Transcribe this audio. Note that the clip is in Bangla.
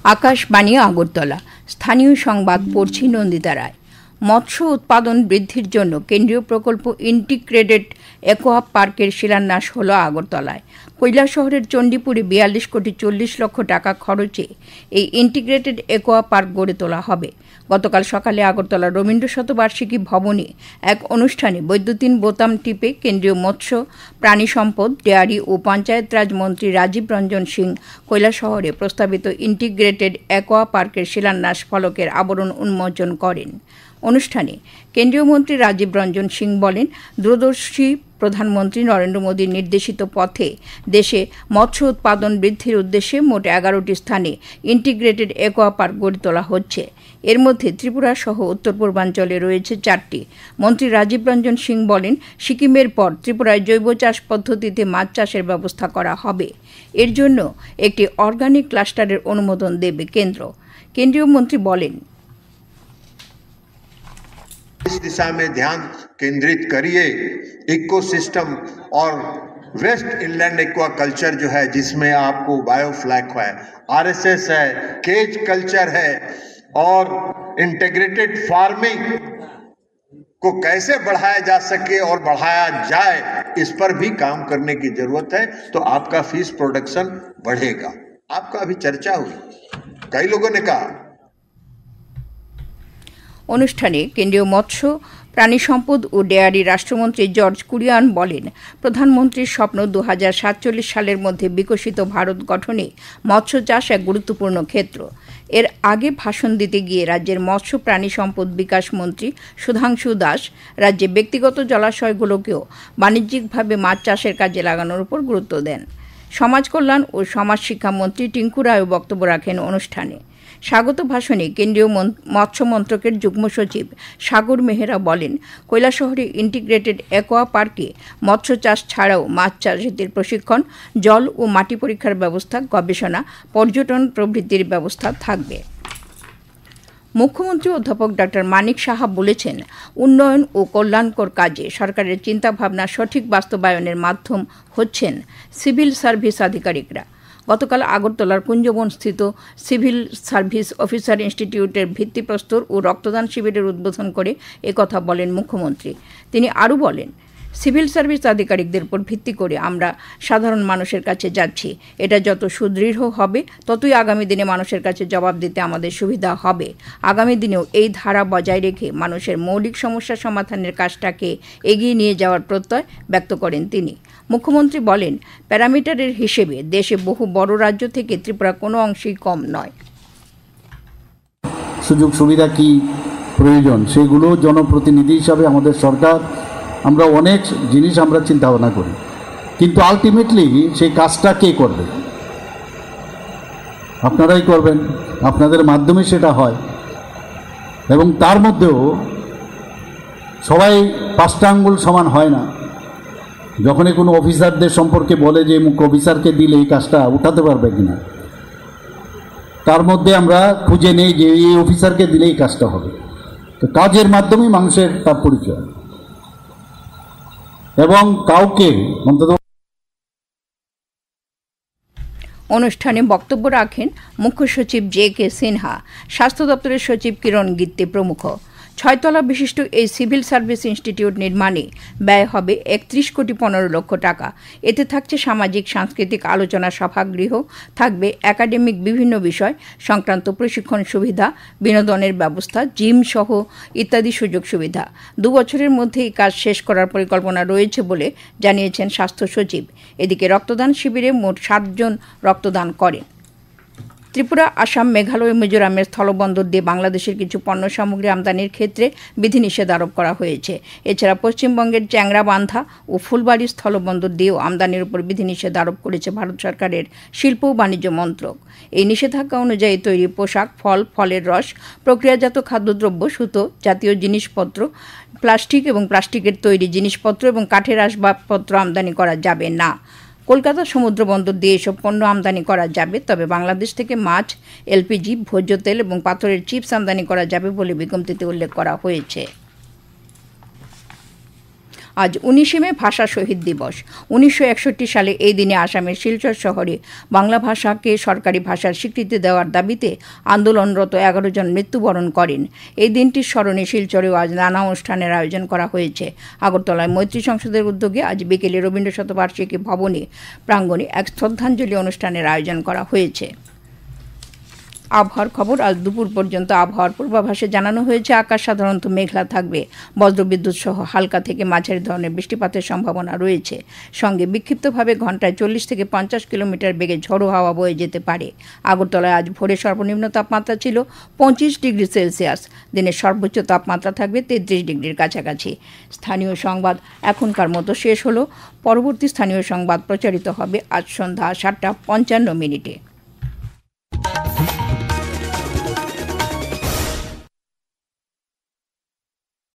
আকাশবাণী আগরতলা। স্থানীয় সংবাদ পড়ছি নন্দিতা রায়। মৎস্য উৎপাদন বৃদ্ধির জন্য কেন্দ্রীয় প্রকল্প ইন্টিগ্রেটেড অ্যাকোয়া পার্কের শিলান্যাস হল আগরতলায়। কৈলাসহরের চণ্ডীপুরে 42,40,00,000 টাকা খরচে এই ইন্টিগ্রেটেড অ্যাকোয়া পার্ক গড়ে তোলা হবে। গতকাল সকালে আগরতলা রবীন্দ্র শতবার্ষিকী ভবনে এক অনুষ্ঠানে বৈদ্যুতিন বোতাম টিপে কেন্দ্রীয় মৎস্য, প্রাণী সম্পদ, ডেয়ারি ও পঞ্চায়েত রাজ মন্ত্রী রাজীব রঞ্জন সিং কৈলাসহরে প্রস্তাবিত ইন্টিগ্রেটেড অ্যাকোয়া পার্কের শিলান্যাস ফলকের আবরণ উন্মোচন করেন। অনুষ্ঠানে কেন্দ্রীয় মন্ত্রী রাজীব রঞ্জন সিং বলেন, দূরদর্শী প্রধানমন্ত্রী নরেন্দ্র মোদীর নির্দেশিত পথে দেশে মৎস্য উৎপাদন বৃদ্ধির উদ্দেশ্যে মোট 11টি স্থানে ইন্টিগ্রেটেড অ্যাকোয়া পার্ক গড়ে তোলা হচ্ছে। এর মধ্যে ত্রিপুরা সহ উত্তর পূর্বাঞ্চলে রয়েছে 4টি। মন্ত্রী রাজীব রঞ্জন সিং বলেন, সিকিমের পর ত্রিপুরায় জৈব চাষ পদ্ধতিতে মাছ চাষের ব্যবস্থা করা হবে। এর জন্য একটি অর্গানিক ক্লাস্টারের অনুমোদন দেবে কেন্দ্র। কেন্দ্রীয় মন্ত্রী বলেন, इस दिशा में ध्यान केंद्रित करिए। इकोसिस्टम और वेस्ट इनलैंड एक्वा कल्चर जो है, जिसमें आपको बायोफ्लैक है, आरएसएस है, केज कल्चर है और इंटीग्रेटेड फार्मिंग को कैसे बढ़ाया जा सके और बढ़ाया जाए, इस पर भी काम करने की जरूरत है। तो आपका फिश प्रोडक्शन बढ़ेगा। आपका अभी चर्चा हुई, कई लोगों ने कहा। অনুষ্ঠানে কেন্দ্রীয় মৎস্য, প্রাণী সম্পদ ও ডেয়ারি রাষ্ট্রমন্ত্রী জর্জ কুরিয়ান বলেন, প্রধানমন্ত্রীর স্বপ্ন 2047 সালের মধ্যে বিকশিত ভারত গঠনে মৎস্য চাষ এক গুরুত্বপূর্ণ ক্ষেত্র। এর আগে ভাষণ দিতে গিয়ে রাজ্যের মৎস্য প্রাণী সম্পদ বিকাশ মন্ত্রী সুধাংশু দাস রাজ্যে ব্যক্তিগত জলাশয়গুলোকেও বাণিজ্যিকভাবে মাছ চাষের কাজে লাগানোর উপর গুরুত্ব দেন। সমাজ কল্যাণ ও সমাজ শিক্ষা মন্ত্রী টিঙ্কু রায়ও বক্তব্য রাখেন অনুষ্ঠানে। স্বাগত ভাষণে কেন্দ্রীয় মৎস্য মন্ত্রকের যুগ্ম সচিব সাগর মেহরা বলেন, কৈলাসহরে ইন্টিগ্রেটেড অ্যাকোয়া পার্কে মৎস্য চাষ ছাড়াও মাছ চাষিদের প্রশিক্ষণ, জল ও মাটি পরীক্ষার ব্যবস্থা, গবেষণা, পর্যটন প্রভৃতির ব্যবস্থা থাকবে। মুখ্যমন্ত্রী অধ্যাপক ডক্টর মানিক সাহা বলেছেন, উন্নয়ন ও কল্যাণকর কাজে সরকারের চিন্তাভাবনা সঠিক বাস্তবায়নের মাধ্যম হচ্ছেন সিভিল সার্ভিস আধিকারিকরা। গতকাল আগরতলার কুঞ্জবনস্থিত সিভিল সার্ভিস অফিসার ইনস্টিটিউটের ভিত্তিপ্রস্তর ও রক্তদান শিবিরের উদ্বোধন করে একথা বলেন মুখ্যমন্ত্রী। তিনি আরও বলেন, সিভিল সার্ভিস আধিকারিকদের উপর ভিত্তি করে আমরা সাধারণ মানুষের কাছে যাচ্ছি। এটা যত সুদৃঢ় হবে, ততই আগামী দিনে মানুষের কাছে জবাব দিতে আমাদের সুবিধা হবে। আগামী দিনেও এই ধারা বজায় রেখে মানুষের মৌলিক সমস্যা সমাধানের কাজটাকে এগিয়ে নিয়ে যাওয়ার প্রত্যয় ব্যক্ত করেন তিনি। মুখ্যমন্ত্রী বলেন, প্যারামিটারের হিসেবে দেশে বহু বড় রাজ্য থেকে ত্রিপুরা কোনো অংশেই কম নয়। সুযোগ সুবিধা কি প্রয়োজন, সেগুলো জনপ্রতিনিধি হিসাবে আমাদের সরকার, আমরা অনেক জিনিস আমরা চিন্তা ভাবনা করি, কিন্তু আলটিমেটলি সেই কাজটা কে করবে? আপনারাই করবেন, আপনাদের মাধ্যমে সেটা হয়। এবং তার মধ্যেও সবাই 5টা আঙ্গুল সমান হয় না। যখনই কোনো অফিসারদের সম্পর্কে বলে যে মুখ্য অফিসারকে দিলে এই কাজটা উঠাতে পারবে কিনা, তার মধ্যে আমরা খুঁজে নেই যে এই অফিসারকে দিলে এই কাজটা হবে। তো কাজের মাধ্যমেই মানুষের তার পরিচয়, এবং কাউকে অন্তত। অনুষ্ঠানে বক্তব্য রাখেন মুখ্য সচিব জে.কে. সিনহা, স্বাস্থ্য দপ্তরের সচিব কিরণ গিত্তে প্রমুখ। 6 তলা বিশিষ্ট এই সিভিল সার্ভিস ইনস্টিটিউট নির্মাণে ব্যয় হবে 31,15,00,000 টাকা। এতে থাকছে সামাজিক সাংস্কৃতিক আলোচনা সভাগৃহ, থাকবে একাডেমিক বিভিন্ন বিষয় সংক্রান্ত প্রশিক্ষণ সুবিধা, বিনোদনের ব্যবস্থা, জিম সহ ইত্যাদি সুযোগ সুবিধা। 2 বছরের মধ্যে এই কাজ শেষ করার পরিকল্পনা রয়েছে বলে জানিয়েছেন স্বাস্থ্য সচিব। এদিকে রক্তদান শিবিরে মোট 7 জন রক্তদান করেন। ত্রিপুরা, আসাম, মেঘালয়, মিজোরামের স্থলবন্দর দিয়ে বাংলাদেশের কিছু পণ্য সামগ্রী আমদানির ক্ষেত্রে বিধিনিষেধ আরোপ করা হয়েছে। এছাড়া পশ্চিমবঙ্গের চ্যাংরাবান্ধা ও ফুলবাড়ি স্থলবন্দর দিয়েও আমদানির উপর বিধিনিষেধ আরোপ করেছে ভারত সরকারের শিল্প ও বাণিজ্য মন্ত্রক। এই নিষেধাজ্ঞা অনুযায়ী তৈরি পোশাক, ফল, ফলের রস, প্রক্রিয়াজাত খাদ্যদ্রব্য, সুতো জাতীয় জিনিসপত্র, প্লাস্টিক এবং প্লাস্টিকের তৈরি জিনিসপত্র এবং কাঠের আসবাবপত্র আমদানি করা যাবে না। কলকাতা সমুদ্র বন্দর দিয়ে এসব পণ্য আমদানি করা যাবে, তবে বাংলাদেশ থেকে মাছ, এলপিজি, ভোজ্য তেল এবং পাথরের চিপস আমদানি করা যাবে বলে বিজ্ঞপ্তিতে উল্লেখ করা হয়েছে। আজ 19শে মে ভাষা শহীদ দিবস। 1961 সালে এই দিনে আসামের শিলচর শহরে বাংলা ভাষাকে সরকারি ভাষার স্বীকৃতি দেওয়ার দাবিতে আন্দোলনরত 11 জন মৃত্যুবরণ করেন। এই দিনটির স্মরণে শিলচরেও আজ নানা অনুষ্ঠানের আয়োজন করা হয়েছে। আগরতলায় মৈত্রী সংসদের উদ্যোগে আজ বিকেলে রবীন্দ্র শতবার্ষিকী ভবনে প্রাঙ্গণে এক শ্রদ্ধাঞ্জলি অনুষ্ঠানের আয়োজন করা হয়েছে। আবহাওয়ার খবর। আজ দুপুর পর্যন্ত আবহাওয়ার পূর্বাভাসে জানানো হয়েছে আকাশ সাধারণত মেঘলা থাকবে। বজ্রবিদ্যুৎ সহ হালকা থেকে মাঝারি ধরনের বৃষ্টিপাতের সম্ভাবনা রয়েছে। সঙ্গে বিক্ষিপ্তভাবে ঘন্টায় 40 থেকে 50 কিলোমিটার বেগে ঝোড়ো হাওয়া বয়ে যেতে পারে। আগরতলায় আজ ভোরে সর্বনিম্ন তাপমাত্রা ছিল 25 ডিগ্রি সেলসিয়াস। দিনের সর্বোচ্চ তাপমাত্রা থাকবে 33 ডিগ্রির কাছাকাছি। স্থানীয় সংবাদ এখনকার মতো শেষ হলো। পরবর্তী স্থানীয় সংবাদ প্রচারিত হবে আজ সন্ধ্যা 7:55।